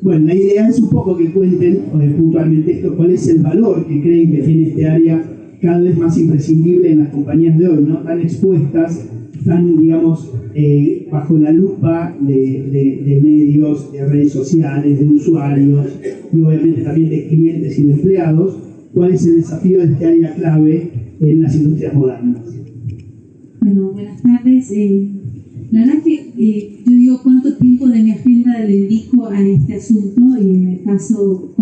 Bueno, la idea es un poco que cuenten puntualmente esto, cuál es el valor que creen que tiene este área cada vez más imprescindible en las compañías de hoy, ¿no? Tan expuestas, tan, digamos, bajo la lupa de medios, de redes sociales, de usuarios y obviamente también de clientes y de empleados. ¿Cuál es el desafío de este área clave en las industrias modernas? Bueno, buenas tardes. La verdad es que yo digo cuánto tiempo de mi agenda le dedico a este asunto, y en el caso,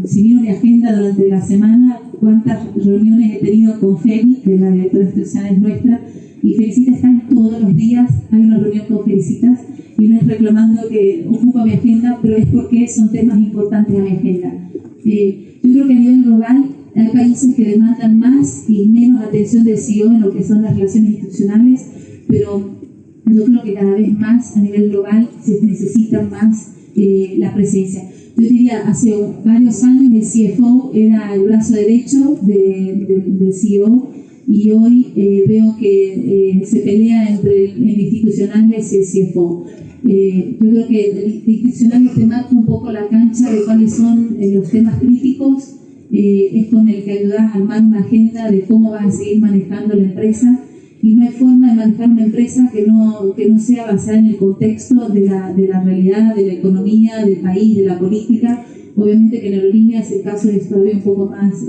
si miro mi agenda durante la semana, cuántas reuniones he tenido con Feli, que es la directora institucional nuestra, y Felicitas están todos los días, hay una reunión con Felicitas, y no es reclamando que ocupa mi agenda, pero es porque son temas importantes a mi agenda. Yo creo que a nivel global hay países que demandan más y menos atención del CEO en lo que son las relaciones institucionales, pero yo creo que cada vez más a nivel global se necesita más la presencia. Yo diría, hace varios años el CFO era el brazo derecho del CEO, y hoy veo que se pelea entre el institucional y el CFO. Yo creo que el institucional te marca un poco la cancha de cuáles son los temas críticos, es con el que ayudas a armar una agenda de cómo vas a seguir manejando la empresa, y no hay forma de manejar una empresa que no sea basada en el contexto de la realidad, de la economía, del país, de la política. Obviamente que en Aerolíneas el caso es todavía un poco más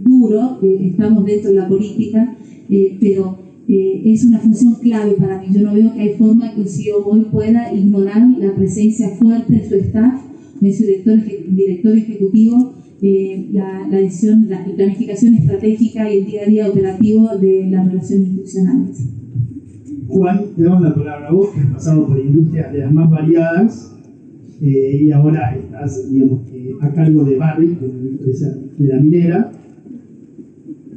duro, estamos dentro de la política, pero es una función clave para mí. Yo no veo que hay forma que un CEO hoy pueda ignorar la presencia fuerte en su staff, en su director ejecutivo, la decisión, la planificación estratégica y el día a día operativo de las relaciones institucionales. Juan, te damos la palabra a vos, que has pasado por industrias de las más variadas y ahora estás, digamos, a cargo de Barrick, de la empresa de la minera.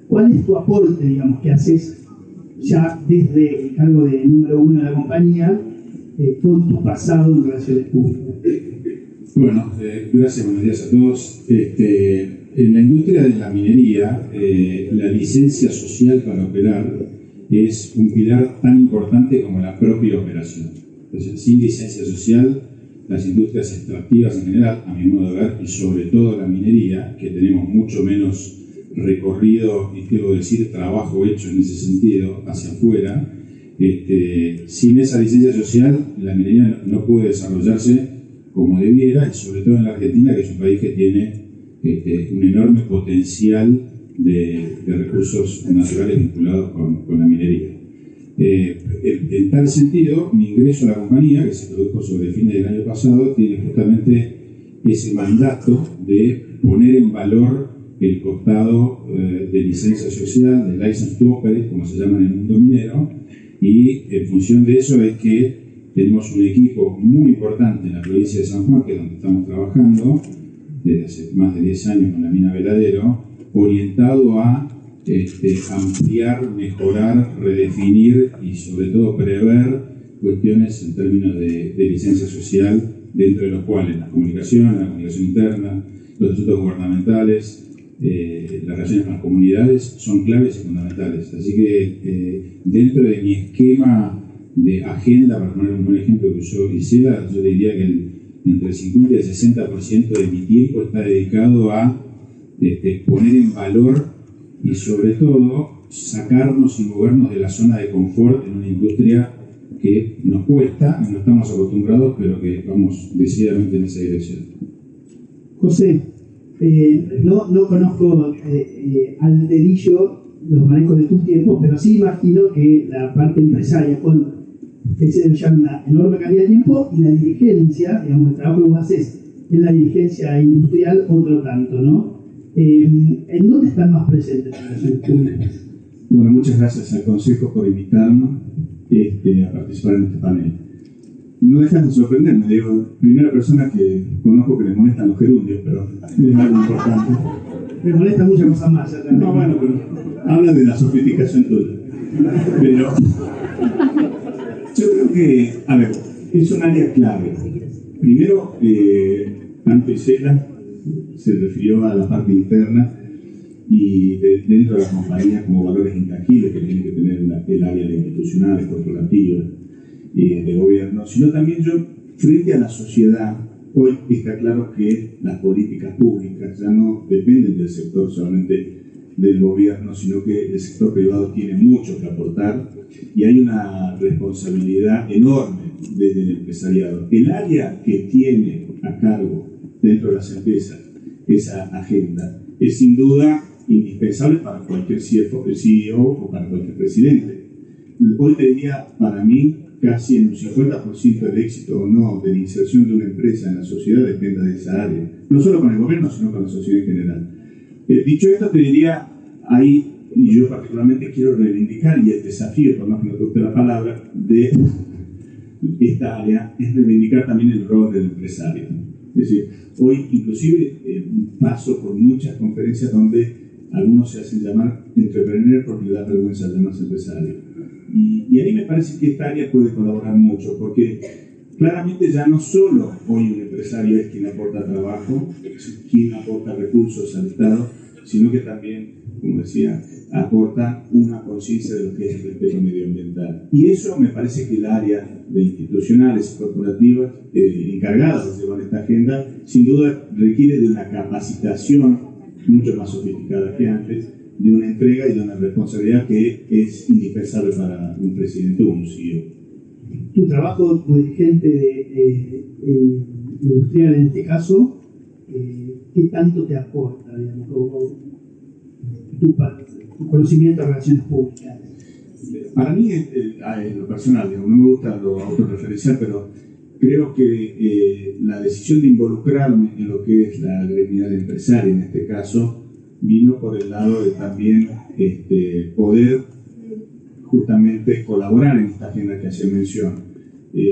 ¿Cuál es tu aporte, digamos, que haces ya desde el cargo de número 1 de la compañía con tu pasado en relaciones públicas? Bueno, gracias, buenos días a todos. En la industria de la minería, la licencia social para operar es un pilar tan importante como la propia operación. Entonces, sin licencia social, las industrias extractivas en general, a mi modo de ver, y sobre todo la minería, que tenemos mucho menos recorrido y quiero decir trabajo hecho en ese sentido hacia afuera, sin esa licencia social, la minería no puede desarrollarse como debiera, y sobre todo en la Argentina, que es un país que tiene un enorme potencial de recursos naturales vinculados con la minería. En tal sentido, mi ingreso a la compañía, que se produjo sobre el fin del año pasado, tiene justamente ese mandato de poner en valor el costado de licencia social, de license to operate, como se llama en el mundo minero, y en función de eso es que tenemos un equipo muy importante en la provincia de San Juan, que es donde estamos trabajando desde hace más de 10 años con la mina Veladero, orientado a ampliar, mejorar, redefinir y sobre todo prever cuestiones en términos de licencia social, dentro de los cuales la comunicación interna, los asuntos gubernamentales, las relaciones con las comunidades son claves y fundamentales. Así que dentro de mi esquema de agenda, para poner un buen ejemplo que usó Gisela, yo le diría que entre el 50 y el 60% de mi tiempo está dedicado a poner en valor y sobre todo sacarnos y movernos de la zona de confort en una industria que nos cuesta, no estamos acostumbrados, pero que vamos decididamente en esa dirección. José, no conozco al dedillo los manejos de tus tiempos, pero sí imagino que la parte empresaria se debe llevar una enorme cantidad de tiempo, y la dirigencia, digamos, el trabajo que vos haces en la dirigencia industrial, otro tanto, ¿no? ¿En dónde están más presentes las relaciones públicas? Bueno, muchas gracias al Consejo por invitarnos a participar en este panel. No dejan de sorprenderme, digo, primera persona que conozco que le molestan los gerundios, pero es algo importante. Me molesta muchas cosas más. No, bueno, pero habla de la sofisticación tuya. Pero yo creo que, a ver, es un área clave. Primero, tanto Isela se refirió a la parte interna y dentro de la compañía como valores intangibles que tiene que tener el área de institucional, corporativa, de gobierno, sino también yo, frente a la sociedad, Hoy está claro que las políticas públicas ya no dependen del sector solamente del gobierno, sino que el sector privado tiene mucho que aportar y hay una responsabilidad enorme desde el empresariado. El área que tiene a cargo dentro de las empresas esa agenda es sin duda indispensable para cualquier CEO o para cualquier presidente. Hoy te diría, para mí, casi en un 50% del éxito o no de la inserción de una empresa en la sociedad depende de esa área. No solo con el gobierno, sino con la sociedad en general. Dicho esto, te diría, ahí, y yo particularmente quiero reivindicar, y el desafío, por más que no te guste la palabra, de esta área, es reivindicar también el rol del empresario. Es decir, hoy inclusive paso por muchas conferencias donde algunos se hacen llamar entrepreneur porque le da vergüenza llamarse empresario. Y ahí me parece que esta área puede colaborar mucho, porque claramente ya no solo hoy un empresario es quien aporta trabajo, quien aporta recursos al Estado, sino que también, como decía, aporta una conciencia de lo que es el respeto medioambiental. Y eso me parece que el área de institucionales y corporativas encargadas de llevar esta agenda, sin duda requiere de una capacitación mucho más sofisticada que antes, de una entrega y de una responsabilidad que es indispensable para un presidente o un CEO. Tu trabajo como dirigente industrial en este caso, ¿qué tanto te aporta, digamos, tu conocimiento de relaciones públicas? Para mí, en lo personal, digamos, no me gusta lo autorreferencial, pero creo que la decisión de involucrarme en lo que es la gremial empresaria, en este caso, vino por el lado de también poder justamente colaborar en esta agenda que hacía mención.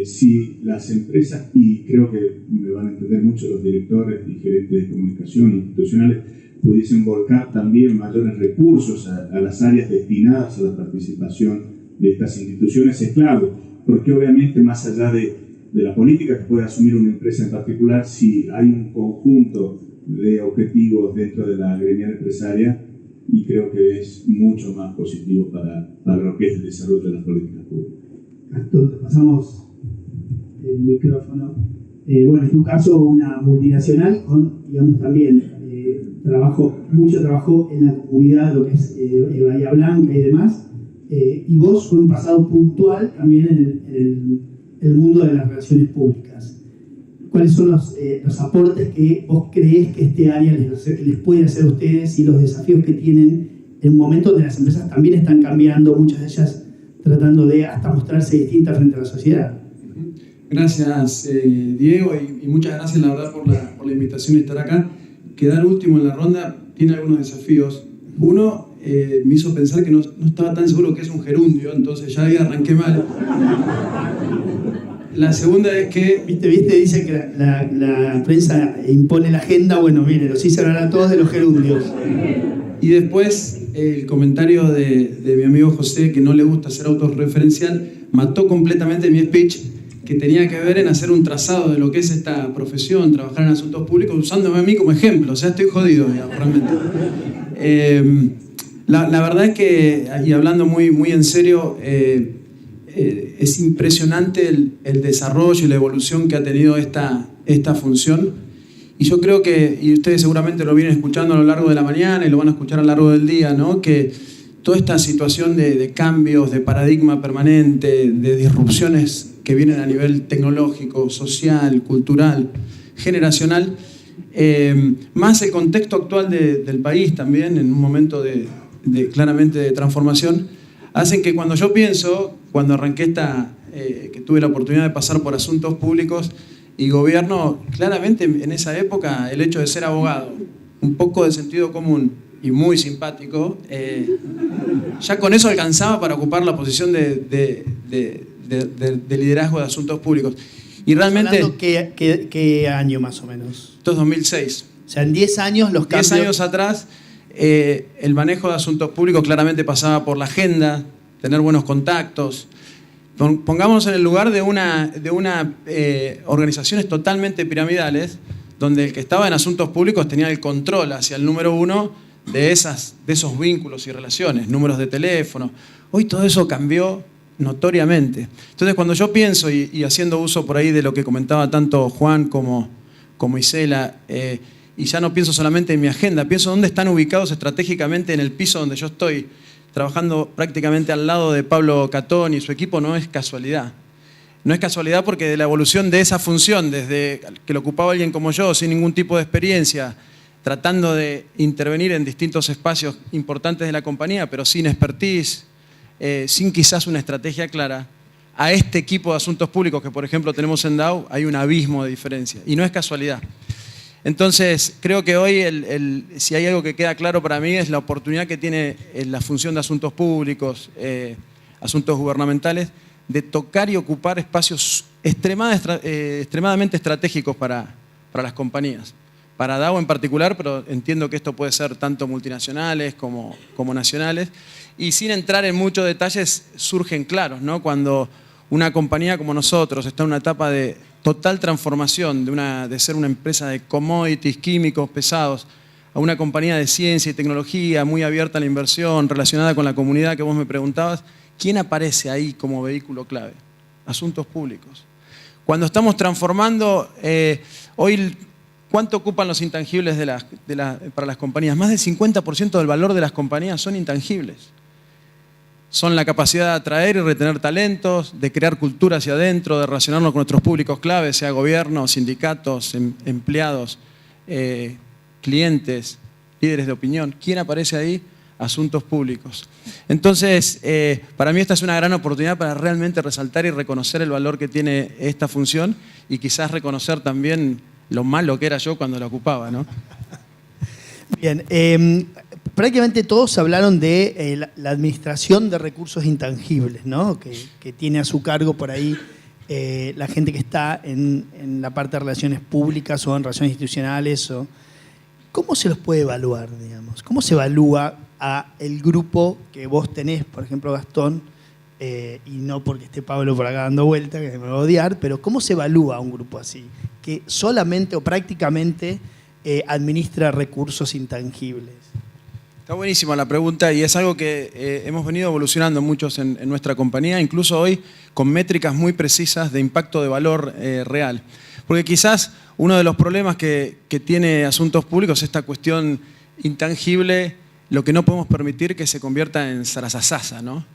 Si las empresas, y creo que me van a entender mucho los directores y gerentes de comunicación institucionales, pudiesen volcar también mayores recursos a las áreas destinadas a la participación de estas instituciones, es clave, porque obviamente más allá de la política que puede asumir una empresa en particular, si hay un conjunto de objetivos dentro de la gremial empresaria, y creo que es mucho más positivo para lo que es el desarrollo de las políticas públicas. Gastón, te pasamos el micrófono. Bueno, en tu caso, una multinacional con, digamos, también mucho trabajo en la comunidad, lo que es Bahía Blanca y demás, y vos con un pasado puntual también en el mundo de las relaciones públicas. ¿Cuáles son los aportes que vos creés que este área les puede hacer a ustedes y los desafíos que tienen en un momento donde las empresas también están cambiando, muchas de ellas tratando de hasta mostrarse distintas frente a la sociedad? Gracias, Diego, y muchas gracias, la verdad, por la invitación de estar acá. Quedar último en la ronda tiene algunos desafíos. Uno, me hizo pensar que no estaba tan seguro que es un gerundio, entonces ya ahí arranqué mal. La segunda es que... ¿Viste? Dice que la prensa impone la agenda. Bueno, mire, los hice hablar a todos de los gerundios. Y después, el comentario de mi amigo José, que no le gusta ser autorreferencial, mató completamente mi speech, que tenía que ver en hacer un trazado de lo que es esta profesión, trabajar en asuntos públicos, usándome a mí como ejemplo. O sea, estoy jodido, digamos, realmente. La verdad es que, y hablando muy, muy en serio, es impresionante el desarrollo y la evolución que ha tenido esta función. Y yo creo que, y ustedes seguramente lo vienen escuchando a lo largo de la mañana y lo van a escuchar a lo largo del día, ¿no? Que toda esta situación de cambios, de paradigma permanente, de disrupciones que vienen a nivel tecnológico, social, cultural, generacional, más el contexto actual del país también, en un momento claramente de transformación, hacen que cuando yo pienso, cuando arranqué que tuve la oportunidad de pasar por asuntos públicos y gobierno, claramente en esa época el hecho de ser abogado, un poco de sentido común y muy simpático, ya con eso alcanzaba para ocupar la posición de liderazgo de asuntos públicos. Y realmente... ¿Qué año más o menos? Esto es 2006. O sea, en 10 años los cambios... 10 años atrás, el manejo de asuntos públicos claramente pasaba por la agenda, tener buenos contactos. Pongámonos en el lugar de organizaciones totalmente piramidales, donde el que estaba en asuntos públicos tenía el control hacia el número uno de esos vínculos y relaciones, números de teléfono. Hoy todo eso cambió notoriamente. Entonces, cuando yo pienso, y haciendo uso por ahí de lo que comentaba tanto Juan como como Isela, y ya no pienso solamente en mi agenda, pienso dónde están ubicados estratégicamente en el piso donde yo estoy, trabajando prácticamente al lado de Pablo Catón y su equipo, no es casualidad. No es casualidad porque de la evolución de esa función, desde que lo ocupaba alguien como yo, sin ningún tipo de experiencia, tratando de intervenir en distintos espacios importantes de la compañía, pero sin expertise, sin quizás una estrategia clara, a este equipo de asuntos públicos que, por ejemplo, tenemos en DAO, hay un abismo de diferencia. Y no es casualidad. Entonces, creo que hoy, si hay algo que queda claro para mí, es la oportunidad que tiene la función de asuntos públicos, asuntos gubernamentales, de tocar y ocupar espacios extremadamente estratégicos para las compañías. Para DAO en particular, pero entiendo que esto puede ser tanto multinacionales como nacionales. Y sin entrar en muchos detalles, surgen claros, ¿no? Cuando una compañía como nosotros está en una etapa de total transformación de ser una empresa de commodities, químicos pesados, a una compañía de ciencia y tecnología muy abierta a la inversión, relacionada con la comunidad que vos me preguntabas, ¿quién aparece ahí como vehículo clave? Asuntos públicos. Cuando estamos transformando, hoy, ¿cuánto ocupan los intangibles para las compañías? Más del 50% del valor de las compañías son intangibles. Son la capacidad de atraer y retener talentos, de crear cultura hacia adentro, de relacionarnos con nuestros públicos clave, sea gobiernos, sindicatos, empleados, clientes, líderes de opinión. ¿Quién aparece ahí? Asuntos públicos. Entonces, para mí esta es una gran oportunidad para realmente resaltar y reconocer el valor que tiene esta función y quizás reconocer también lo malo que era yo cuando la ocupaba, ¿no? Bien, prácticamente todos hablaron de la administración de recursos intangibles, ¿no? que tiene a su cargo por ahí la gente que está en la parte de relaciones públicas o en relaciones institucionales. ¿Cómo se los puede evaluar, digamos? ¿Cómo se evalúa a el grupo que vos tenés, por ejemplo, Gastón, y no porque esté Pablo por acá dando vuelta, que me va a odiar, pero ¿cómo se evalúa a un grupo así? Que solamente o prácticamente administra recursos intangibles. Está buenísima la pregunta y es algo que hemos venido evolucionando muchos en nuestra compañía, incluso hoy con métricas muy precisas de impacto de valor real. Porque quizás uno de los problemas que tiene asuntos públicos es esta cuestión intangible, lo que no podemos permitir que se convierta en zarasasasa, ¿no?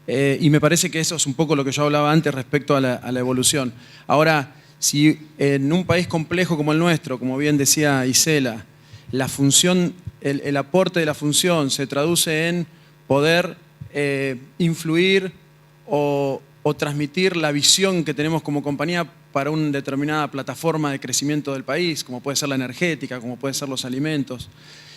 Y me parece que eso es un poco lo que yo hablaba antes respecto a la evolución. Ahora, si en un país complejo como el nuestro, como bien decía Isela, la función, el aporte de la función se traduce en poder influir o transmitir la visión que tenemos como compañía para una determinada plataforma de crecimiento del país, como puede ser la energética, como pueden ser los alimentos.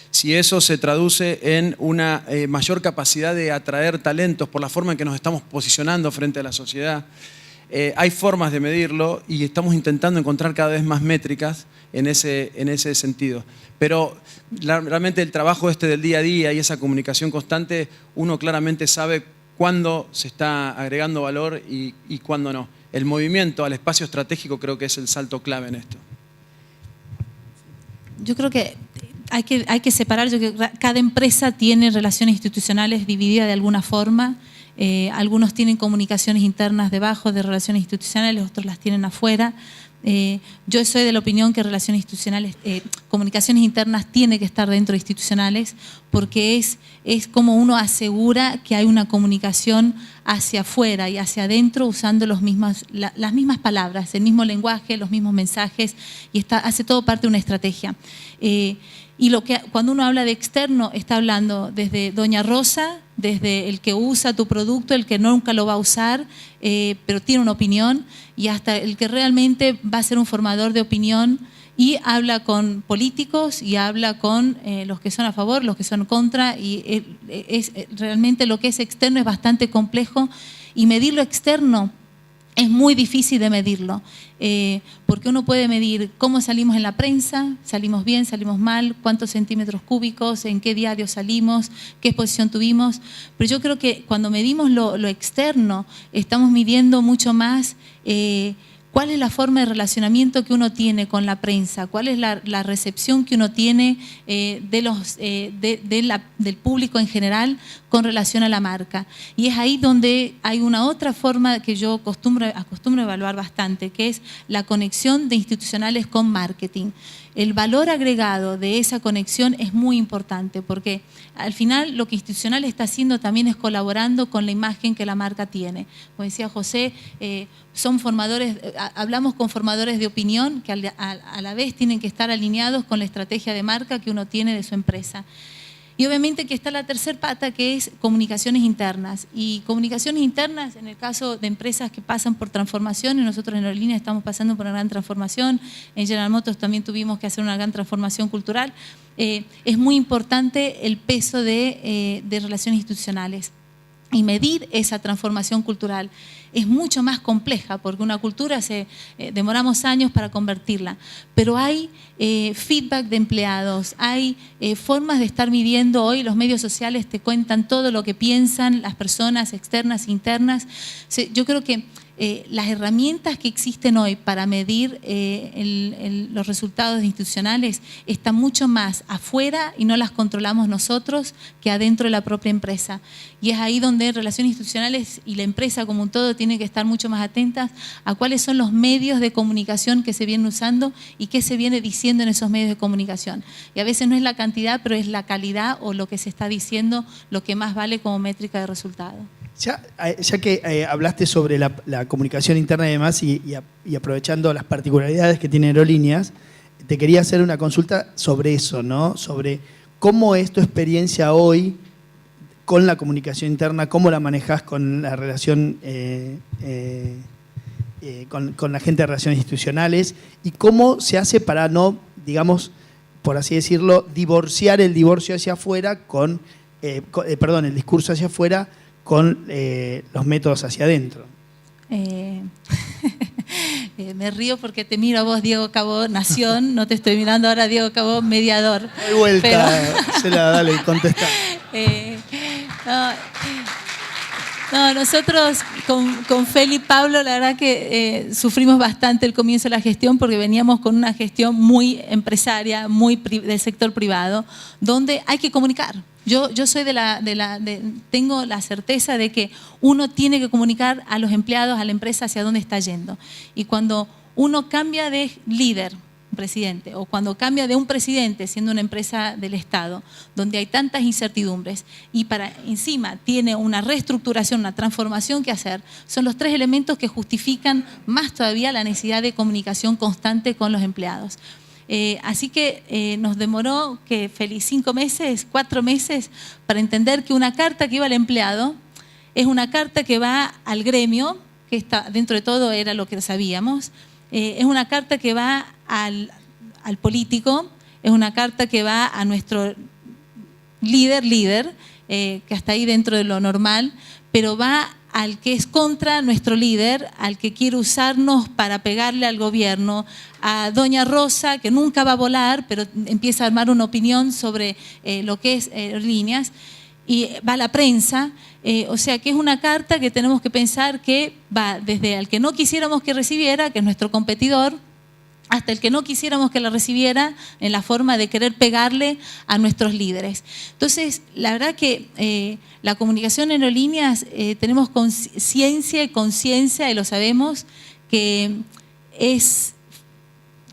Si eso se traduce en una mayor capacidad de atraer talentos por la forma en que nos estamos posicionando frente a la sociedad, hay formas de medirlo y estamos intentando encontrar cada vez más métricas en ese sentido. Pero realmente el trabajo del día a día y esa comunicación constante, uno claramente sabe cuándo se está agregando valor y cuándo no. El movimiento al espacio estratégico creo que es el salto clave en esto. Yo creo que hay que separar, yo creo que cada empresa tiene relaciones institucionales divididas de alguna forma. Algunos tienen comunicaciones internas debajo de relaciones institucionales, otros las tienen afuera. Yo soy de la opinión que relaciones institucionales, comunicaciones internas tiene que estar dentro de institucionales porque es como uno asegura que hay una comunicación hacia afuera y hacia adentro usando las mismas palabras, el mismo lenguaje, los mismos mensajes y hace todo parte de una estrategia. Y cuando uno habla de externo, está hablando desde Doña Rosa, desde el que usa tu producto, el que nunca lo va a usar, pero tiene una opinión, y hasta el que realmente va a ser un formador de opinión y habla con políticos y habla con los que son a favor, los que son contra, y realmente lo que es externo es bastante complejo, y medir lo externo es muy difícil de medirlo, porque uno puede medir cómo salimos en la prensa, salimos bien, salimos mal, cuántos centímetros cúbicos, en qué diario salimos, qué exposición tuvimos, pero yo creo que cuando medimos lo externo, estamos midiendo mucho más ¿Cuál es la forma de relacionamiento que uno tiene con la prensa? ¿Cuál es la recepción que uno tiene del público en general con relación a la marca? Y es ahí donde hay una otra forma que yo acostumbro a evaluar bastante, que es la conexión de institucionales con marketing. El valor agregado de esa conexión es muy importante porque al final lo que institucional está haciendo también es colaborando con la imagen que la marca tiene. Como decía José, son formadores, hablamos con formadores de opinión que a la vez tienen que estar alineados con la estrategia de marca que uno tiene de su empresa. Y obviamente que está la tercera pata, que es comunicaciones internas. Y comunicaciones internas, en el caso de empresas que pasan por transformación, y nosotros en Aerolíneas estamos pasando por una gran transformación, en General Motors también tuvimos que hacer una gran transformación cultural, es muy importante el peso de relaciones institucionales. Y medir esa transformación cultural es mucho más compleja porque una cultura demoramos años para convertirla, pero hay feedback de empleados, hay formas de estar midiendo. Hoy los medios sociales te cuentan todo lo que piensan las personas externas e internas. Yo creo que las herramientas que existen hoy para medir los resultados institucionales están mucho más afuera y no las controlamos nosotros que adentro de la propia empresa. Y es ahí donde relaciones institucionales y la empresa como un todo tienen que estar mucho más atentas a cuáles son los medios de comunicación que se vienen usando y qué se viene diciendo en esos medios de comunicación. Y a veces no es la cantidad, pero es la calidad o lo que se está diciendo lo que más vale como métrica de resultado. Ya que hablaste sobre la comunicación interna y demás, y aprovechando las particularidades que tiene Aerolíneas, te quería hacer una consulta sobre eso, ¿no? Sobre cómo es tu experiencia hoy con la comunicación interna, cómo la manejás con la relación con la gente de relaciones institucionales y cómo se hace para no, digamos, por así decirlo, divorciar el divorcio hacia afuera el discurso hacia afuera con los métodos hacia adentro. Me río porque te miro a vos, Diego Cabó, Nación, no te estoy mirando ahora, Diego Cabó, mediador. De vuelta, dale, contesta. No, nosotros con Feli y Pablo, la verdad que sufrimos bastante el comienzo de la gestión porque veníamos con una gestión muy empresaria, muy del sector privado, donde hay que comunicar. Yo soy tengo la certeza de que uno tiene que comunicar a los empleados, a la empresa hacia dónde está yendo. Y cuando uno cambia de líder, presidente, o cuando cambia de un presidente siendo una empresa del Estado, donde hay tantas incertidumbres y para encima tiene una reestructuración, una transformación que hacer, son los tres elementos que justifican más todavía la necesidad de comunicación constante con los empleados. Así que nos demoró, Feliz, 5 meses, 4 meses, para entender que una carta que iba al empleado es una carta que va al gremio, que está, dentro de todo era lo que sabíamos, es una carta que va al político, es una carta que va a nuestro líder, que está ahí dentro de lo normal, pero va al que es contra nuestro líder, al que quiere usarnos para pegarle al gobierno, a doña Rosa, que nunca va a volar, pero empieza a armar una opinión sobre lo que es Aerolíneas, y va a la prensa, o sea que es una carta que tenemos que pensar que va desde el que no quisiéramos que recibiera, que es nuestro competidor, hasta el que no quisiéramos que la recibiera en la forma de querer pegarle a nuestros líderes. Entonces, la verdad que la comunicación en Aerolíneas tenemos ciencia y conciencia, y lo sabemos, que es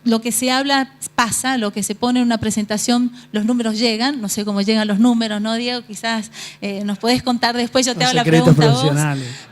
lo que se habla pasa, lo que se pone en una presentación, los números llegan, no sé cómo llegan los números, ¿no, Diego? Quizás nos podés contar después, yo te hago la pregunta a vos,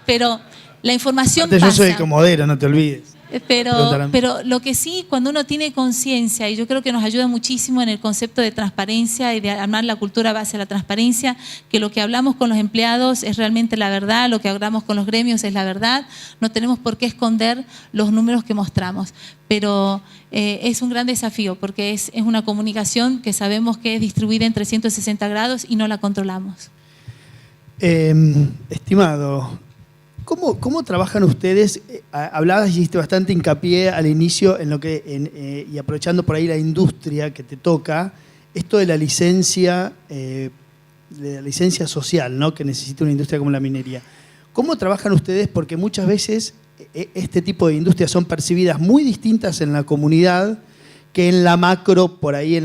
pero la información pasa. Yo soy el comodero, no te olvides. Pero lo que sí, cuando uno tiene conciencia, y yo creo que nos ayuda muchísimo en el concepto de transparencia y de armar la cultura a base de la transparencia, que lo que hablamos con los empleados es realmente la verdad, lo que hablamos con los gremios es la verdad, no tenemos por qué esconder los números que mostramos. Pero es un gran desafío porque es una comunicación que sabemos que es distribuida en 360 grados y no la controlamos. Estimado, ¿cómo trabajan ustedes? Hablabas y hiciste bastante hincapié al inicio en lo que y aprovechando por ahí la industria que te toca, esto de la licencia social, ¿no? Que necesita una industria como la minería. ¿Cómo trabajan ustedes? Porque muchas veces este tipo de industrias son percibidas muy distintas en la comunidad que en la macro, por ahí,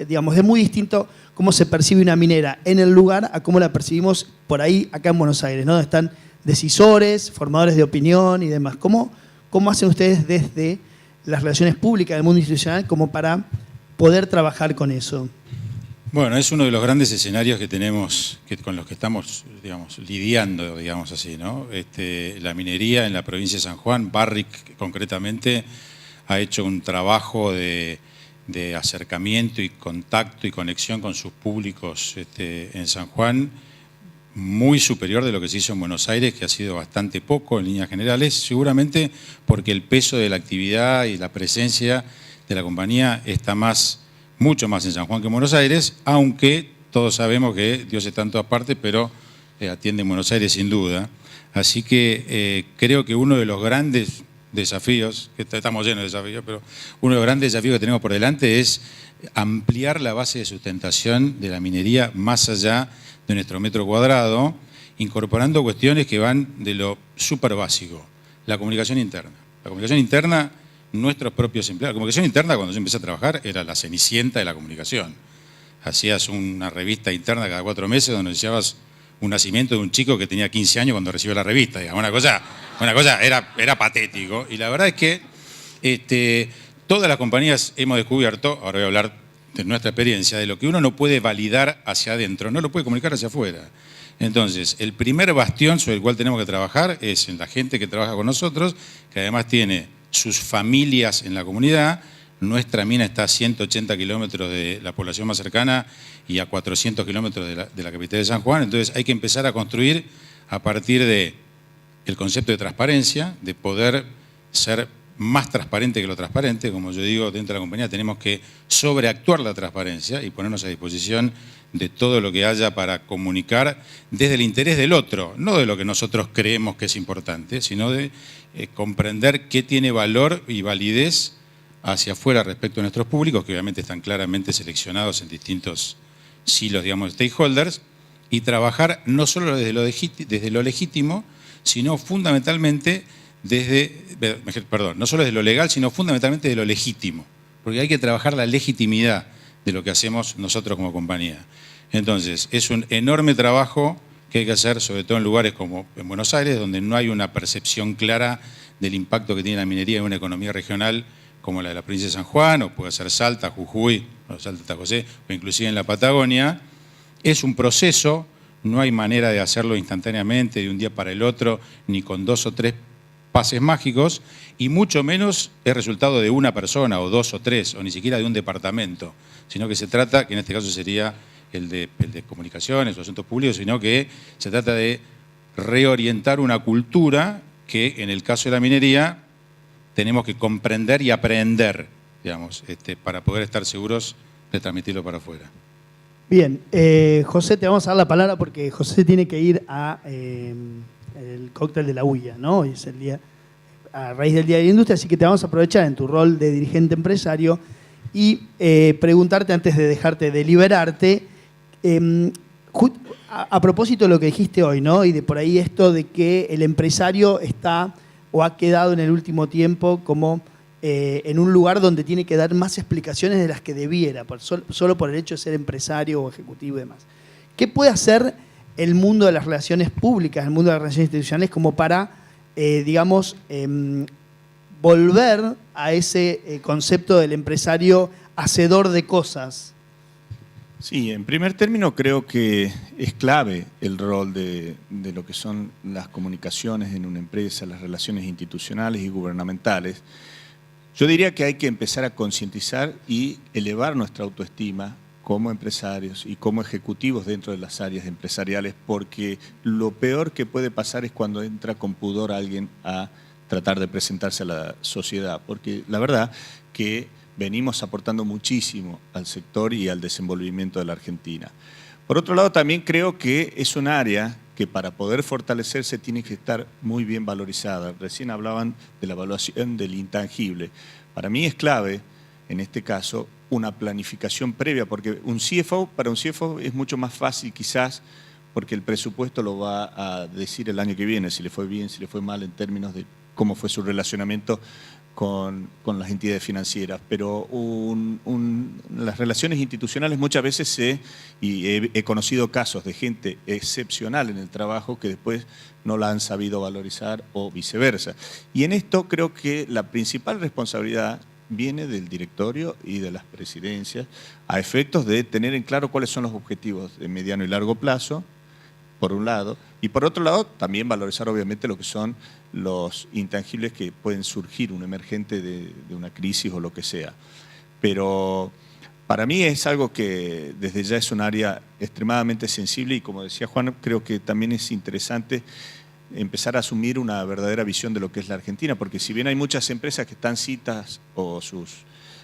digamos, es muy distinto cómo se percibe una minera en el lugar a cómo la percibimos por ahí acá en Buenos Aires, ¿no? Están decisores, formadores de opinión y demás. ¿Cómo hacen ustedes desde las relaciones públicas del mundo institucional como para poder trabajar con eso? Bueno, es uno de los grandes escenarios que tenemos, con los que estamos, digamos, lidiando, digamos así, ¿no? La minería en la provincia de San Juan, Barrick concretamente, ha hecho un trabajo de acercamiento y contacto y conexión con sus públicos en San Juan, muy superior de lo que se hizo en Buenos Aires, que ha sido bastante poco en líneas generales, seguramente porque el peso de la actividad y la presencia de la compañía está mucho más en San Juan que en Buenos Aires, aunque todos sabemos que Dios está en todas partes, pero atiende en Buenos Aires sin duda. Así que creo que uno de los grandes desafíos, que estamos llenos de desafíos, pero uno de los grandes desafíos que tenemos por delante es ampliar la base de sustentación de la minería más allá de nuestro metro cuadrado, incorporando cuestiones que van de lo súper básico, la comunicación interna. La comunicación interna, nuestros propios empleados. La comunicación interna, cuando yo empecé a trabajar, era la cenicienta de la comunicación. Hacías una revista interna cada 4 meses donde anunciabas un nacimiento de un chico que tenía 15 años cuando recibió la revista. Digamos. Una cosa era patético. Y la verdad es que todas las compañías hemos descubierto, ahora voy a hablar de nuestra experiencia, de lo que uno no puede validar hacia adentro, no lo puede comunicar hacia afuera. Entonces, el primer bastión sobre el cual tenemos que trabajar es en la gente que trabaja con nosotros, que además tiene sus familias en la comunidad. Nuestra mina está a 180 kilómetros de la población más cercana y a 400 kilómetros de la capital de San Juan. Entonces hay que empezar a construir a partir del concepto de transparencia, de poder ser más transparente que lo transparente. Como yo digo, dentro de la compañía tenemos que sobreactuar la transparencia y ponernos a disposición de todo lo que haya para comunicar desde el interés del otro, no de lo que nosotros creemos que es importante, sino de comprender qué tiene valor y validez hacia afuera respecto a nuestros públicos, que obviamente están claramente seleccionados en distintos silos, digamos, stakeholders, y trabajar no solo desde lo legítimo, sino fundamentalmente no solo desde lo legal, sino fundamentalmente de lo legítimo, porque hay que trabajar la legitimidad de lo que hacemos nosotros como compañía. Entonces, es un enorme trabajo que hay que hacer, sobre todo en lugares como en Buenos Aires, donde no hay una percepción clara del impacto que tiene la minería en una economía regional como la de la provincia de San Juan, o puede ser Salta, Jujuy, o Salta, San José, o inclusive en la Patagonia. Es un proceso, no hay manera de hacerlo instantáneamente, de un día para el otro, ni con 2 o 3 pases mágicos, y mucho menos es resultado de una persona, o 2 o 3, o ni siquiera de un departamento, sino que se trata, que en este caso sería el de comunicaciones o asuntos públicos, sino que se trata de reorientar una cultura que en el caso de la minería tenemos que comprender y aprender, digamos, para poder estar seguros de transmitirlo para afuera. Bien, José, te vamos a dar la palabra porque José tiene que ir a el cóctel de la huya, ¿no? Hoy es el día, a raíz del Día de la Industria, así que te vamos a aprovechar en tu rol de dirigente empresario y preguntarte antes de dejarte de liberarte, a propósito de lo que dijiste hoy, ¿no? Y de por ahí esto de que el empresario está o ha quedado en el último tiempo como en un lugar donde tiene que dar más explicaciones de las que debiera, solo por el hecho de ser empresario o ejecutivo y demás. ¿Qué puede hacer el mundo de las relaciones públicas, el mundo de las relaciones institucionales como para, digamos, volver a ese concepto del empresario hacedor de cosas? Sí, en primer término creo que es clave el rol de lo que son las comunicaciones en una empresa, las relaciones institucionales y gubernamentales. Yo diría que hay que empezar a concientizar y elevar nuestra autoestima como empresarios y como ejecutivos dentro de las áreas empresariales, porque lo peor que puede pasar es cuando entra con pudor alguien a tratar de presentarse a la sociedad, porque la verdad que venimos aportando muchísimo al sector y al desenvolvimiento de la Argentina. Por otro lado, también creo que es un área que para poder fortalecerse tiene que estar muy bien valorizada. Recién hablaban de la evaluación del intangible. Para mí es clave, en este caso, una planificación previa, porque para un CFO es mucho más fácil quizás, porque el presupuesto lo va a decir el año que viene, si le fue bien, si le fue mal en términos de cómo fue su relacionamiento con las entidades financieras, pero las relaciones institucionales muchas veces y he conocido casos de gente excepcional en el trabajo que después no la han sabido valorizar o viceversa. Y en esto creo que la principal responsabilidad viene del directorio y de las presidencias a efectos de tener en claro cuáles son los objetivos de mediano y largo plazo, por un lado, y por otro lado también valorizar obviamente lo que son los intangibles que pueden surgir, un emergente de una crisis o lo que sea. Pero para mí es algo que desde ya es un área extremadamente sensible y como decía Juan, creo que también es interesante empezar a asumir una verdadera visión de lo que es la Argentina, porque si bien hay muchas empresas que están citas o sus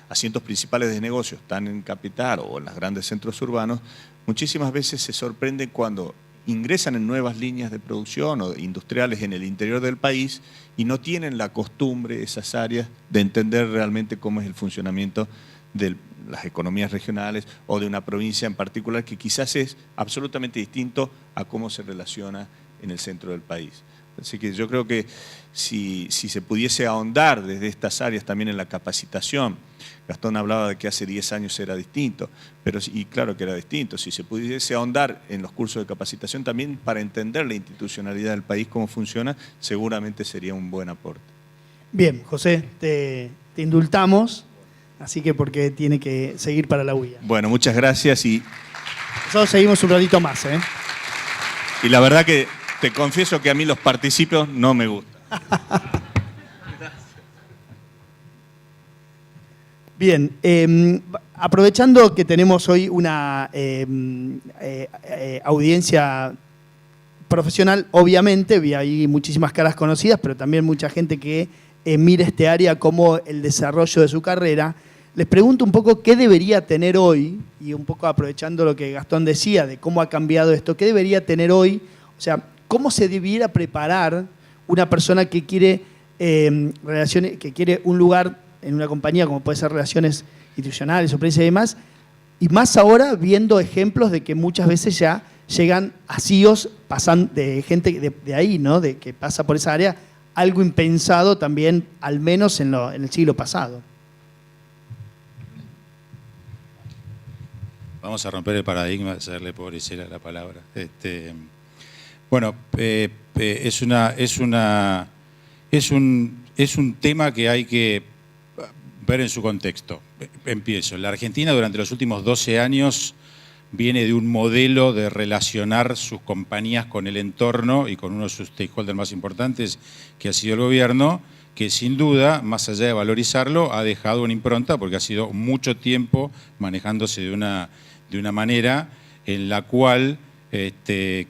asientos principales de negocio están en capital o en los grandes centros urbanos, muchísimas veces se sorprenden cuando ingresan en nuevas líneas de producción o industriales en el interior del país y no tienen la costumbre, esas áreas, de entender realmente cómo es el funcionamiento de las economías regionales o de una provincia en particular que quizás es absolutamente distinto a cómo se relaciona en el centro del país. Así que yo creo que si se pudiese ahondar desde estas áreas también en la capacitación, Gastón hablaba de que hace 10 años era distinto, y claro que era distinto, si se pudiese ahondar en los cursos de capacitación también para entender la institucionalidad del país, cómo funciona, seguramente sería un buen aporte. Bien, José, te indultamos, así que porque tiene que seguir para la huida. Bueno, muchas gracias y Nosotros seguimos un ratito más, ¿eh? Y la verdad que te confieso que a mí los participios no me gustan. Bien, aprovechando que tenemos hoy una audiencia profesional, obviamente, vi ahí muchísimas caras conocidas, pero también mucha gente que mira este área como el desarrollo de su carrera. Les pregunto un poco qué debería tener hoy, y un poco aprovechando lo que Gastón decía de cómo ha cambiado esto, qué debería tener hoy, o sea, cómo se debiera preparar una persona que quiere relaciones, que quiere un lugar en una compañía como puede ser relaciones institucionales o prensa y demás, y más ahora viendo ejemplos de que muchas veces ya llegan a CEOs de gente de ahí, ¿no? De que pasa por esa área, algo impensado también, al menos en el siglo pasado. Vamos a romper el paradigma, hacerle por Isela la palabra. Bueno, es un tema que hay que ver en su contexto. Empiezo. La Argentina durante los últimos 12 años viene de un modelo de relacionar sus compañías con el entorno y con uno de sus stakeholders más importantes, que ha sido el gobierno, que sin duda, más allá de valorizarlo, ha dejado una impronta porque ha sido mucho tiempo manejándose de una manera en la cual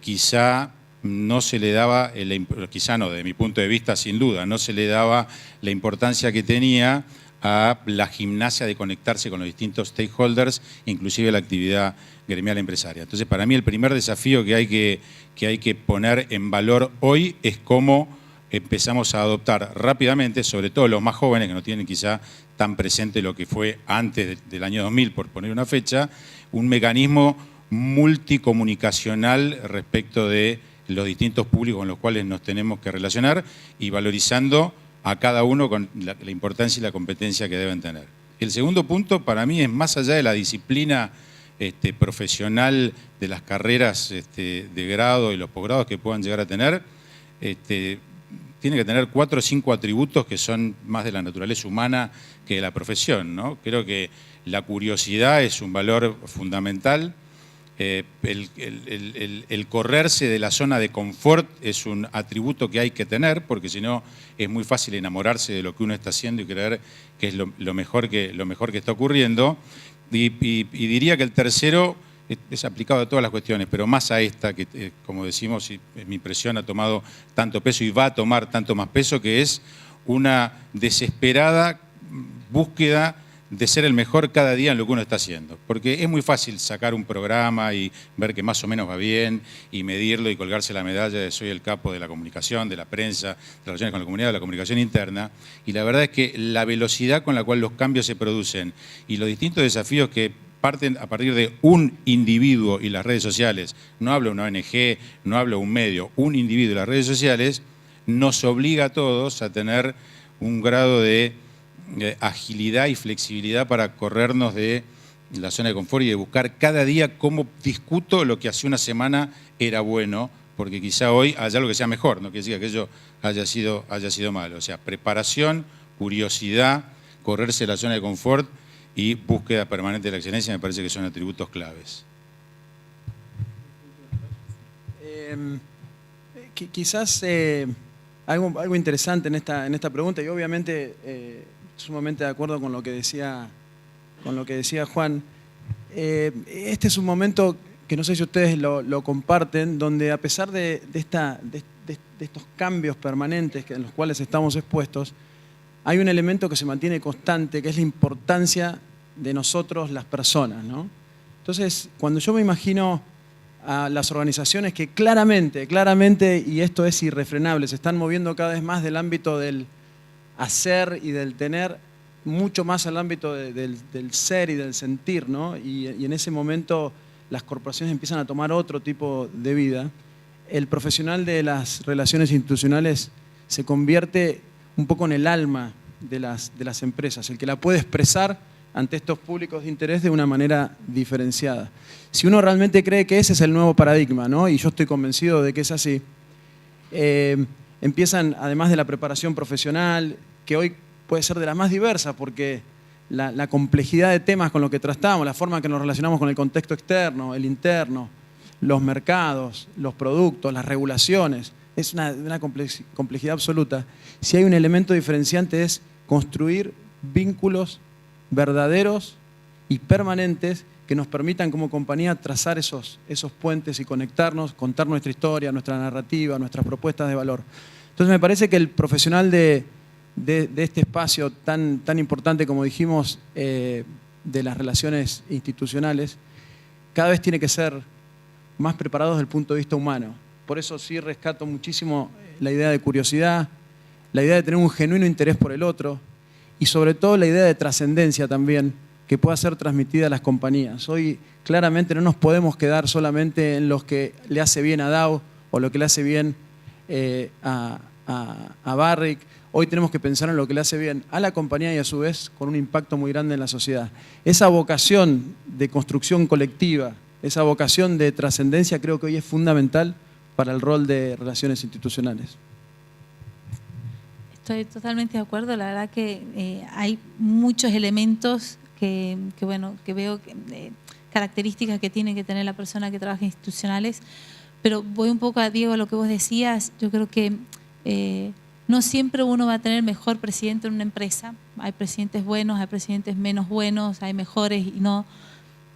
quizá no se le daba, quizá no, desde mi punto de vista sin duda, no se le daba la importancia que tenía a la gimnasia de conectarse con los distintos stakeholders, inclusive la actividad gremial empresaria. Entonces, para mí el primer desafío que hay que poner en valor hoy es cómo empezamos a adoptar rápidamente, sobre todo los más jóvenes que no tienen quizá tan presente lo que fue antes del año 2000, por poner una fecha, un mecanismo multicomunicacional respecto de los distintos públicos con los cuales nos tenemos que relacionar y valorizando a cada uno con la importancia y la competencia que deben tener. El segundo punto para mí es más allá de la disciplina profesional de las carreras de grado y los posgrados que puedan llegar a tener, tiene que tener 4 o 5 atributos que son más de la naturaleza humana que de la profesión, ¿no? Creo que la curiosidad es un valor fundamental. El correrse de la zona de confort es un atributo que hay que tener, porque si no es muy fácil enamorarse de lo que uno está haciendo y creer que es lo mejor que está ocurriendo. Y diría que el tercero es aplicado a todas las cuestiones, pero más a esta, que como decimos, y mi impresión ha tomado tanto peso y va a tomar tanto más peso, que es una desesperada búsqueda de ser el mejor cada día en lo que uno está haciendo. Porque es muy fácil sacar un programa y ver que más o menos va bien y medirlo y colgarse la medalla de soy el capo de la comunicación, de la prensa, de las relaciones con la comunidad, de la comunicación interna. Y la verdad es que la velocidad con la cual los cambios se producen y los distintos desafíos que parten a partir de un individuo y las redes sociales, no hablo de una ONG, no hablo de un medio, un individuo y las redes sociales, nos obliga a todos a tener un grado de agilidad y flexibilidad para corrernos de la zona de confort y de buscar cada día cómo discuto lo que hace una semana era bueno, porque quizá hoy haya algo que sea mejor, no quiere decir que aquello haya sido malo. O sea, preparación, curiosidad, correrse de la zona de confort y búsqueda permanente de la excelencia me parece que son atributos claves. Quizás algo interesante en esta pregunta, y obviamente sumamente de acuerdo con lo que decía Juan. Este es un momento que no sé si ustedes lo comparten, donde a pesar de estos cambios permanentes en los cuales estamos expuestos, hay un elemento que se mantiene constante, que es la importancia de nosotros las personas, ¿no? Entonces, cuando yo me imagino a las organizaciones que claramente, y esto es irrefrenable, se están moviendo cada vez más del ámbito del hacer y del tener, mucho más al ámbito del ser y del sentir, ¿no? Y en ese momento las corporaciones empiezan a tomar otro tipo de vida. El profesional de las relaciones institucionales se convierte un poco en el alma de las empresas, el que la puede expresar ante estos públicos de interés de una manera diferenciada. Si uno realmente cree que ese es el nuevo paradigma, ¿no? Y yo estoy convencido de que es así, empiezan, además de la preparación profesional, que hoy puede ser de las más diversas, porque la complejidad de temas con los que tratamos, la forma en que nos relacionamos con el contexto externo, el interno, los mercados, los productos, las regulaciones, es una complejidad absoluta. Si hay un elemento diferenciante es construir vínculos verdaderos y permanentes que nos permitan como compañía trazar esos puentes y conectarnos, contar nuestra historia, nuestra narrativa, nuestras propuestas de valor. Entonces me parece que el profesional de este espacio tan importante, como dijimos, de las relaciones institucionales, cada vez tiene que ser más preparado desde el punto de vista humano. Por eso sí rescato muchísimo la idea de curiosidad, la idea de tener un genuino interés por el otro y sobre todo la idea de trascendencia también que pueda ser transmitida a las compañías. Hoy claramente no nos podemos quedar solamente en lo que le hace bien a Dow o lo que le hace bien a Barrick. Hoy tenemos que pensar en lo que le hace bien a la compañía y a su vez con un impacto muy grande en la sociedad. Esa vocación de construcción colectiva, esa vocación de trascendencia creo que hoy es fundamental para el rol de relaciones institucionales. Estoy totalmente de acuerdo. La verdad que hay muchos elementos que veo características que tiene que tener la persona que trabaja en institucionales, pero voy un poco a Diego a lo que vos decías. Yo creo que no siempre uno va a tener mejor presidente en una empresa. Hay presidentes buenos, hay presidentes menos buenos, hay mejores y no,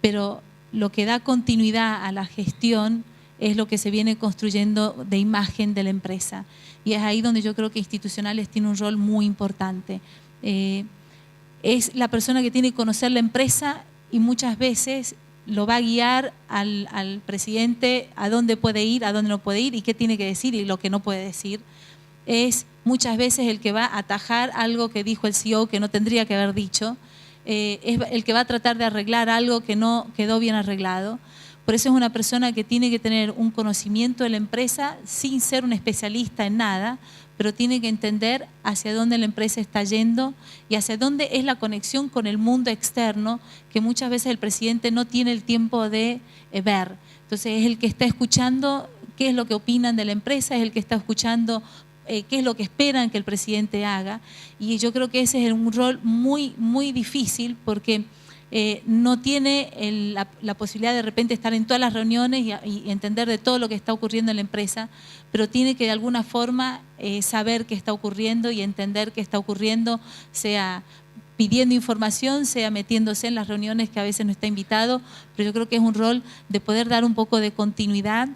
pero lo que da continuidad a la gestión es lo que se viene construyendo de imagen de la empresa. Y es ahí donde yo creo que institucionales tiene un rol muy importante. Es la persona que tiene que conocer la empresa y muchas veces lo va a guiar al presidente a dónde puede ir, a dónde no puede ir y qué tiene que decir y lo que no puede decir. Es muchas veces el que va a atajar algo que dijo el CEO que no tendría que haber dicho. Es el que va a tratar de arreglar algo que no quedó bien arreglado. Por eso es una persona que tiene que tener un conocimiento de la empresa sin ser un especialista en nada, pero tiene que entender hacia dónde la empresa está yendo y hacia dónde es la conexión con el mundo externo que muchas veces el presidente no tiene el tiempo de ver. Entonces es el que está escuchando qué es lo que opinan de la empresa, es el que está escuchando qué es lo que esperan que el presidente haga. Y yo creo que ese es un rol muy, muy difícil porque no tiene la posibilidad de repente estar en todas las reuniones y entender de todo lo que está ocurriendo en la empresa, pero tiene que de alguna forma saber qué está ocurriendo y entender qué está ocurriendo, sea pidiendo información, sea metiéndose en las reuniones que a veces no está invitado, pero yo creo que es un rol de poder dar un poco de continuidad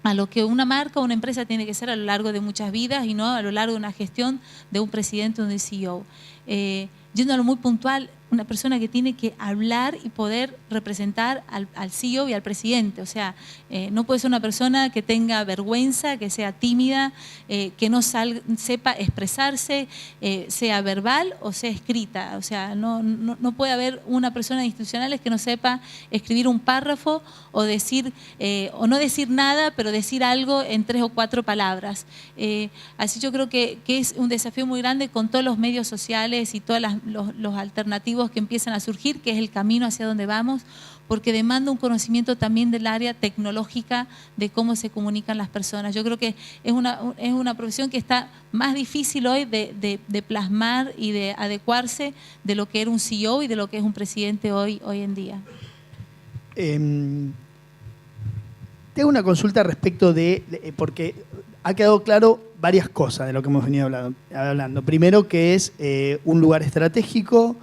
a lo que una marca o una empresa tiene que ser a lo largo de muchas vidas y no a lo largo de una gestión de un presidente o de un CEO. Yendo a lo muy puntual, una persona que tiene que hablar y poder representar al CEO y al presidente. O sea, no puede ser una persona que tenga vergüenza, que sea tímida, que no sepa expresarse, sea verbal o sea escrita. O sea, no puede haber una persona de institucionales que no sepa escribir un párrafo o decir, o no decir nada, pero decir algo en 3 o 4 palabras. Así yo creo que es un desafío muy grande con todos los medios sociales y todos los alternativos que empiezan a surgir, que es el camino hacia donde vamos, porque demanda un conocimiento también del área tecnológica de cómo se comunican las personas. Yo creo que es una profesión que está más difícil hoy de plasmar y de adecuarse de lo que era un CEO y de lo que es un presidente hoy en día. Tengo una consulta respecto porque ha quedado claro varias cosas de lo que hemos venido hablando. Primero, que es un lugar estratégico,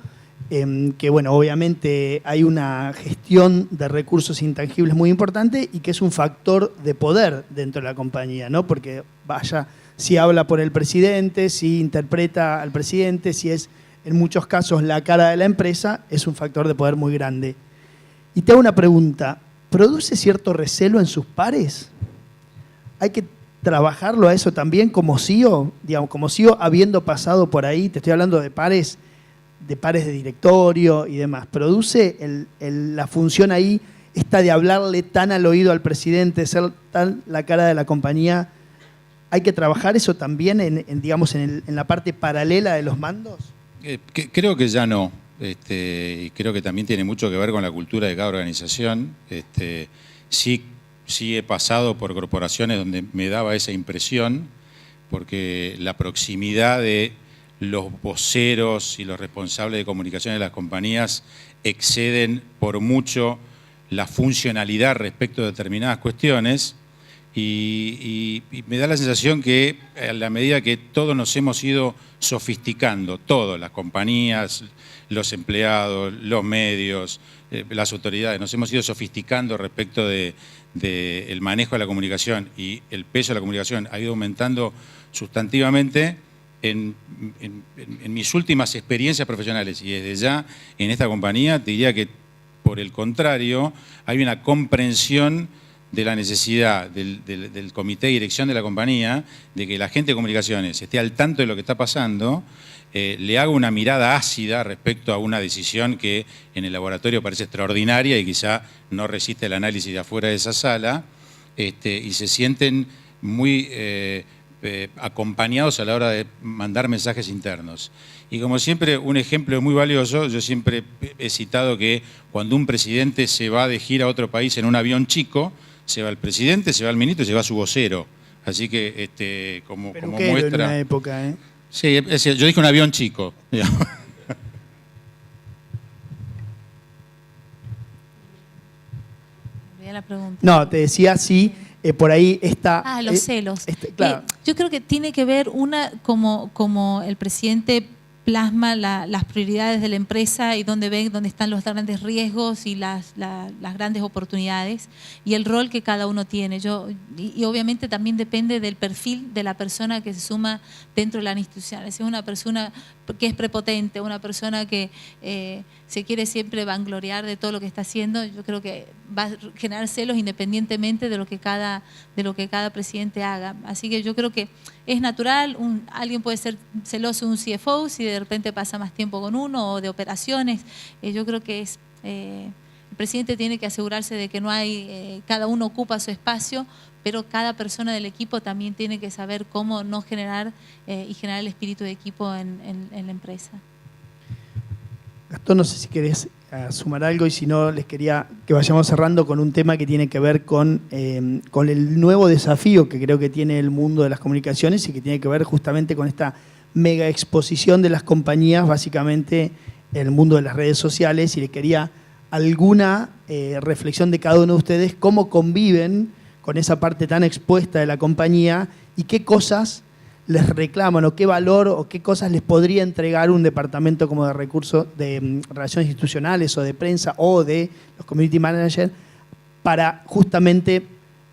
que bueno, obviamente hay una gestión de recursos intangibles muy importante y que es un factor de poder dentro de la compañía, ¿no? Porque si habla por el presidente, si interpreta al presidente, si es en muchos casos la cara de la empresa, es un factor de poder muy grande. Y te hago una pregunta, ¿produce cierto recelo en sus pares? ¿Hay que trabajarlo a eso también como CEO? Digamos, como CEO habiendo pasado por ahí, te estoy hablando de pares de directorio y demás. ¿Produce la función ahí, esta de hablarle tan al oído al presidente, ser tan la cara de la compañía? ¿Hay que trabajar eso también en la parte paralela de los mandos? Creo que ya no. Y creo que también tiene mucho que ver con la cultura de cada organización. Sí he pasado por corporaciones donde me daba esa impresión, porque la proximidad de los voceros y los responsables de comunicación de las compañías exceden por mucho la funcionalidad respecto de determinadas cuestiones, y me da la sensación que a la medida que todos nos hemos ido sofisticando, todos, las compañías, los empleados, los medios, las autoridades, nos hemos ido sofisticando respecto del manejo de la comunicación, y el peso de la comunicación ha ido aumentando sustantivamente. En mis últimas experiencias profesionales y desde ya en esta compañía, te diría que por el contrario hay una comprensión de la necesidad del comité de dirección de la compañía de que la gente de comunicaciones esté al tanto de lo que está pasando, le haga una mirada ácida respecto a una decisión que en el laboratorio parece extraordinaria y quizá no resiste el análisis de afuera de esa sala, y se sienten muy acompañados a la hora de mandar mensajes internos. Y como siempre, un ejemplo muy valioso, yo siempre he citado que cuando un presidente se va de gira a otro país en un avión chico, se va el presidente, se va el ministro y se va su vocero. Así que como muestra... en una época, ¿eh? Sí, yo dije un avión chico. La pregunta. No, te decía sí. Por ahí está... los celos. Claro. Yo creo que tiene que ver como el presidente plasma las prioridades de la empresa y dónde están los grandes riesgos y las grandes oportunidades y el rol que cada uno tiene. Y obviamente también depende del perfil de la persona que se suma dentro de la institución. Si es una persona que es prepotente, una persona que se quiere siempre vangloriar de todo lo que está haciendo, yo creo que va a generar celos independientemente de lo que cada presidente haga. Así que yo creo que es natural, alguien puede ser celoso de un CFO si de repente pasa más tiempo con uno, o de operaciones. Yo creo que el presidente tiene que asegurarse de que no hay, cada uno ocupa su espacio, pero cada persona del equipo también tiene que saber cómo no generar y generar el espíritu de equipo en la empresa. Gastón, no sé si querés sumar algo, y si no, les quería que vayamos cerrando con un tema que tiene que ver con el nuevo desafío que creo que tiene el mundo de las comunicaciones y que tiene que ver justamente con esta mega exposición de las compañías, básicamente en el mundo de las redes sociales, y les quería alguna reflexión de cada uno de ustedes, cómo conviven con esa parte tan expuesta de la compañía y qué cosas les reclaman o qué valor o qué cosas les podría entregar un departamento como de recursos de relaciones institucionales o de prensa o de los community managers para justamente,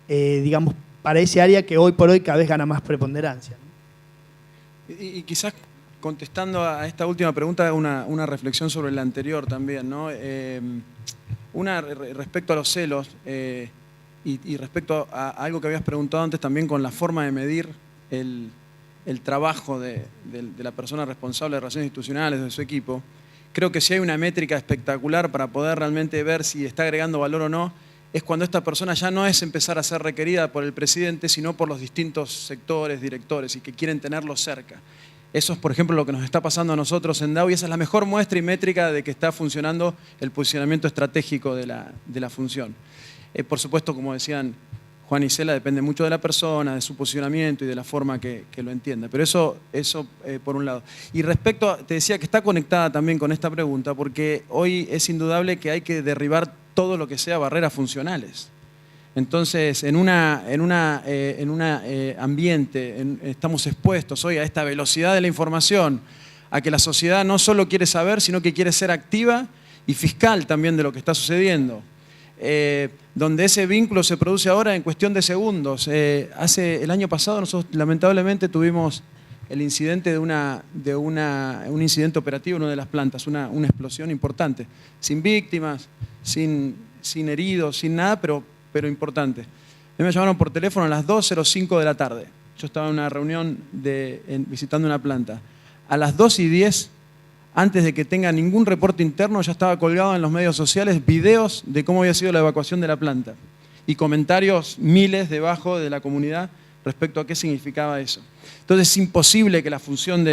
digamos, para ese área que hoy por hoy cada vez gana más preponderancia. Y quizás contestando a esta última pregunta, una reflexión sobre la anterior también, ¿no? Respecto a los celos y respecto a algo que habías preguntado antes también con la forma de medir el trabajo de la persona responsable de relaciones institucionales, de su equipo. Creo que si hay una métrica espectacular para poder realmente ver si está agregando valor o no, es cuando esta persona ya no es empezar a ser requerida por el presidente, sino por los distintos sectores, directores, y que quieren tenerlo cerca. Eso es, por ejemplo, lo que nos está pasando a nosotros en DAO, y esa es la mejor muestra y métrica de que está funcionando el posicionamiento estratégico de la función. Por supuesto, como decían Juan y Cela, depende mucho de la persona, de su posicionamiento y de la forma que lo entienda. Pero eso por un lado. Y respecto, te decía que está conectada también con esta pregunta, porque hoy es indudable que hay que derribar todo lo que sea barreras funcionales. Entonces, en un ambiente, estamos expuestos hoy a esta velocidad de la información, a que la sociedad no solo quiere saber, sino que quiere ser activa y fiscal también de lo que está sucediendo. Donde ese vínculo se produce ahora en cuestión de segundos. El año pasado nosotros lamentablemente tuvimos el incidente de un incidente operativo en una de las plantas, una explosión importante, sin víctimas, sin heridos, sin nada, pero importante. A mí me llamaron por teléfono a las 2:05 de la tarde. Yo estaba en una reunión visitando una planta. A las 2:10, antes de que tenga ningún reporte interno, ya estaba colgado en los medios sociales videos de cómo había sido la evacuación de la planta y comentarios miles debajo de la comunidad respecto a qué significaba eso. Entonces es imposible que la función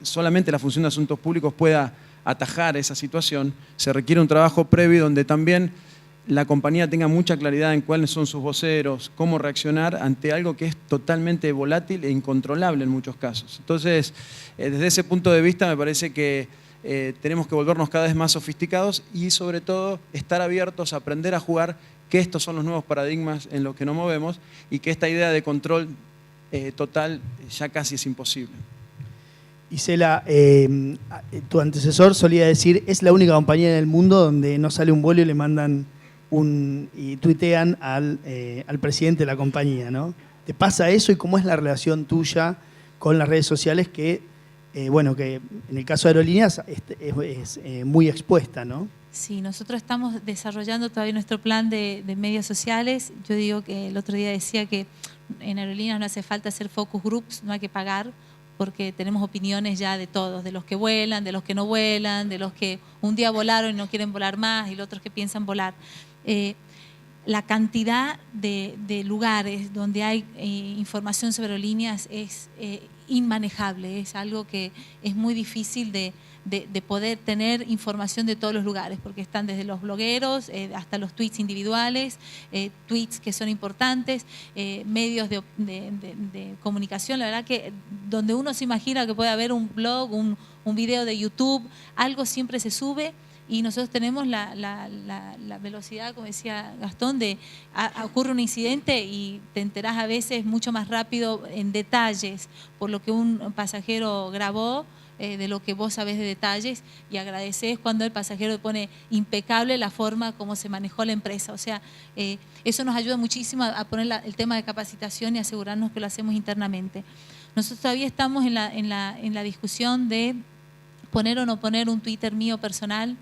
solamente la función de asuntos públicos pueda atajar esa situación. Se requiere un trabajo previo donde también la compañía tenga mucha claridad en cuáles son sus voceros, cómo reaccionar ante algo que es totalmente volátil e incontrolable en muchos casos. Entonces, desde ese punto de vista me parece que tenemos que volvernos cada vez más sofisticados y sobre todo estar abiertos a aprender a jugar, que estos son los nuevos paradigmas en los que nos movemos y que esta idea de control total ya casi es imposible. Isela, tu antecesor solía decir, es la única compañía en el mundo donde no sale un vuelo y le mandan y tuitean al presidente de la compañía, ¿no? ¿Te pasa eso y cómo es la relación tuya con las redes sociales que en el caso de Aerolíneas es muy expuesta, ¿no? Sí, nosotros estamos desarrollando todavía nuestro plan de medios sociales. Yo digo que el otro día decía que en Aerolíneas no hace falta hacer focus groups, no hay que pagar, porque tenemos opiniones ya de todos, de los que vuelan, de los que no vuelan, de los que un día volaron y no quieren volar más y los otros que piensan volar. La cantidad de lugares donde hay información sobre aerolíneas es inmanejable, es algo que es muy difícil de poder tener información de todos los lugares, porque están desde los blogueros hasta los tweets individuales, tweets que son importantes, medios de comunicación. La verdad que donde uno se imagina que puede haber un blog, un video de YouTube, algo siempre se sube. Y nosotros tenemos la velocidad, como decía Gastón, ocurre un incidente y te enterás a veces mucho más rápido en detalles por lo que un pasajero grabó, de lo que vos sabés de detalles, y agradecés cuando el pasajero pone impecable la forma como se manejó la empresa. O sea, eso nos ayuda muchísimo a poner el tema de capacitación y asegurarnos que lo hacemos internamente. Nosotros todavía estamos en la discusión de poner o no poner un Twitter mío personal.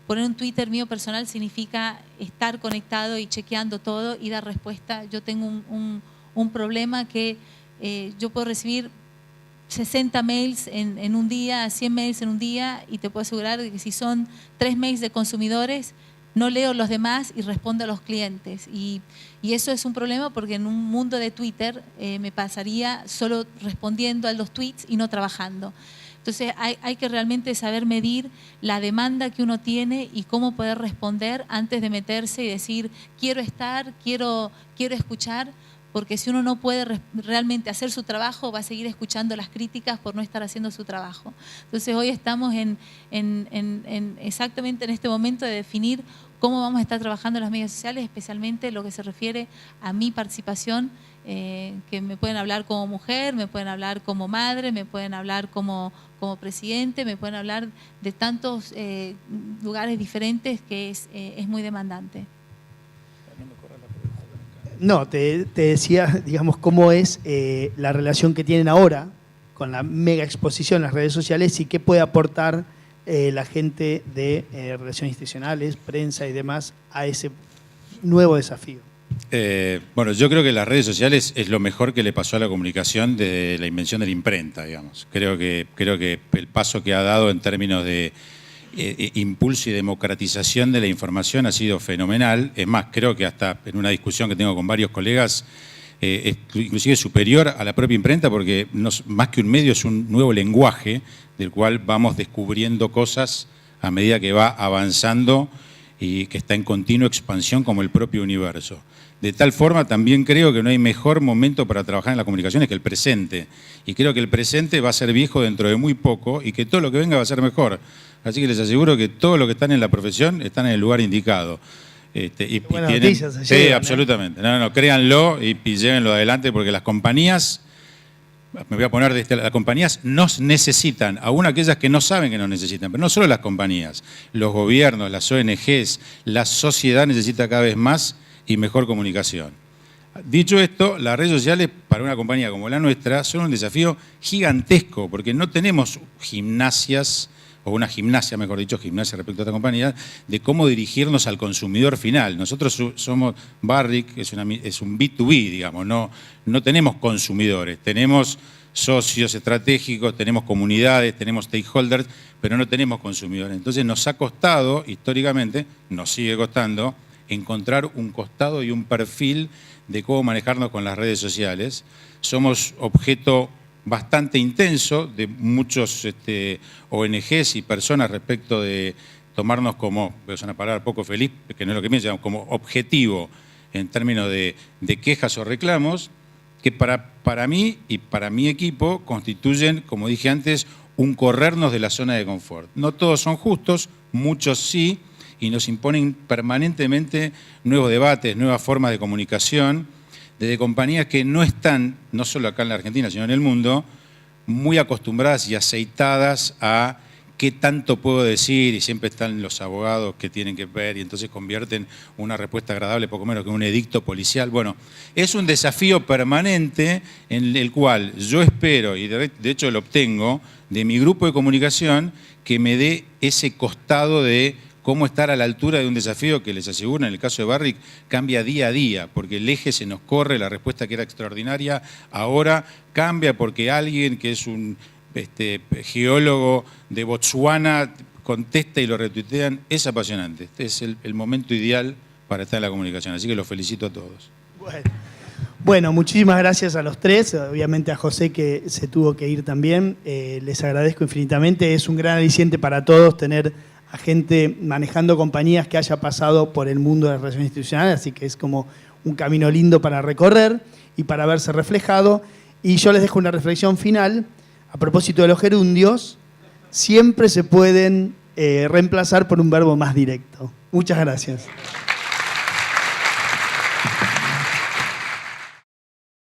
Poner un Twitter mío personal significa estar conectado y chequeando todo y dar respuesta. Yo tengo un problema que yo puedo recibir 60 mails en un día, 100 mails en un día, y te puedo asegurar que si son 3 mails de consumidores, no leo los demás y respondo a los clientes. Y eso es un problema porque en un mundo de Twitter me pasaría solo respondiendo a los tweets y no trabajando. Entonces hay que realmente saber medir la demanda que uno tiene y cómo poder responder antes de meterse y decir quiero estar, quiero escuchar, porque si uno no puede realmente hacer su trabajo va a seguir escuchando las críticas por no estar haciendo su trabajo. Entonces hoy estamos exactamente en este momento de definir cómo vamos a estar trabajando en las medios sociales, especialmente lo que se refiere a mi participación, que me pueden hablar como mujer, me pueden hablar como madre, me pueden hablar como presidente, me pueden hablar de tantos lugares diferentes que es muy demandante. No, te decía, digamos, cómo es la relación que tienen ahora con la mega exposición en las redes sociales y qué puede aportar la gente de relaciones institucionales, prensa y demás a ese nuevo desafío. Bueno, yo creo que las redes sociales es lo mejor que le pasó a la comunicación desde la invención de la imprenta, digamos. Creo que el paso que ha dado en términos de impulso y democratización de la información ha sido fenomenal. Es más, creo que hasta en una discusión que tengo con varios colegas, es inclusive superior a la propia imprenta, porque más que un medio es un nuevo lenguaje del cual vamos descubriendo cosas a medida que va avanzando y que está en continua expansión como el propio universo. De tal forma también creo que no hay mejor momento para trabajar en las comunicaciones que el presente. Y creo que el presente va a ser viejo dentro de muy poco y que todo lo que venga va a ser mejor. Así que les aseguro que todos los que están en la profesión están en el lugar indicado. Buenas noticias. Sí, absolutamente. No, créanlo y llévenlo adelante porque las compañías, me voy a poner las compañías nos necesitan, aún aquellas que no saben que nos necesitan, pero no solo las compañías, los gobiernos, las ONGs, la sociedad necesita cada vez más y mejor comunicación. Dicho esto, las redes sociales para una compañía como la nuestra son un desafío gigantesco porque no tenemos gimnasias, o una gimnasia, mejor dicho, gimnasia respecto a esta compañía, de cómo dirigirnos al consumidor final. Nosotros somos Barrick, es un B2B, digamos, no tenemos consumidores, tenemos socios estratégicos, tenemos comunidades, tenemos stakeholders, pero no tenemos consumidores. Entonces nos ha costado, históricamente, nos sigue costando, encontrar un costado y un perfil de cómo manejarnos con las redes sociales. Somos objeto bastante intenso de muchos ONGs y personas respecto de tomarnos como, voy a usar una palabra poco feliz, que no es lo que piensan, como objetivo en términos de quejas o reclamos, que para mí y para mi equipo constituyen, como dije antes, un corrernos de la zona de confort. No todos son justos, muchos sí, y nos imponen permanentemente nuevos debates, nuevas formas de comunicación, desde compañías que no están, no solo acá en la Argentina, sino en el mundo, muy acostumbradas y aceitadas a qué tanto puedo decir, y siempre están los abogados que tienen que ver, y entonces convierten una respuesta agradable poco menos que un edicto policial. Bueno, es un desafío permanente en el cual yo espero, y de hecho lo obtengo, de mi grupo de comunicación, que me dé ese costado de cómo estar a la altura de un desafío que les aseguro, en el caso de Barrick, cambia día a día, porque el eje se nos corre, la respuesta que era extraordinaria ahora cambia porque alguien que es un geólogo de Botsuana contesta y lo retuitean. Es apasionante, este es el momento ideal para estar en la comunicación, así que los felicito a todos. Bueno, muchísimas gracias a los tres, obviamente a José que se tuvo que ir también, les agradezco infinitamente, es un gran aliciente para todos tener a gente manejando compañías que haya pasado por el mundo de las relaciones institucionales, así que es como un camino lindo para recorrer y para verse reflejado. Y yo les dejo una reflexión final, a propósito de los gerundios, siempre se pueden reemplazar por un verbo más directo. Muchas gracias.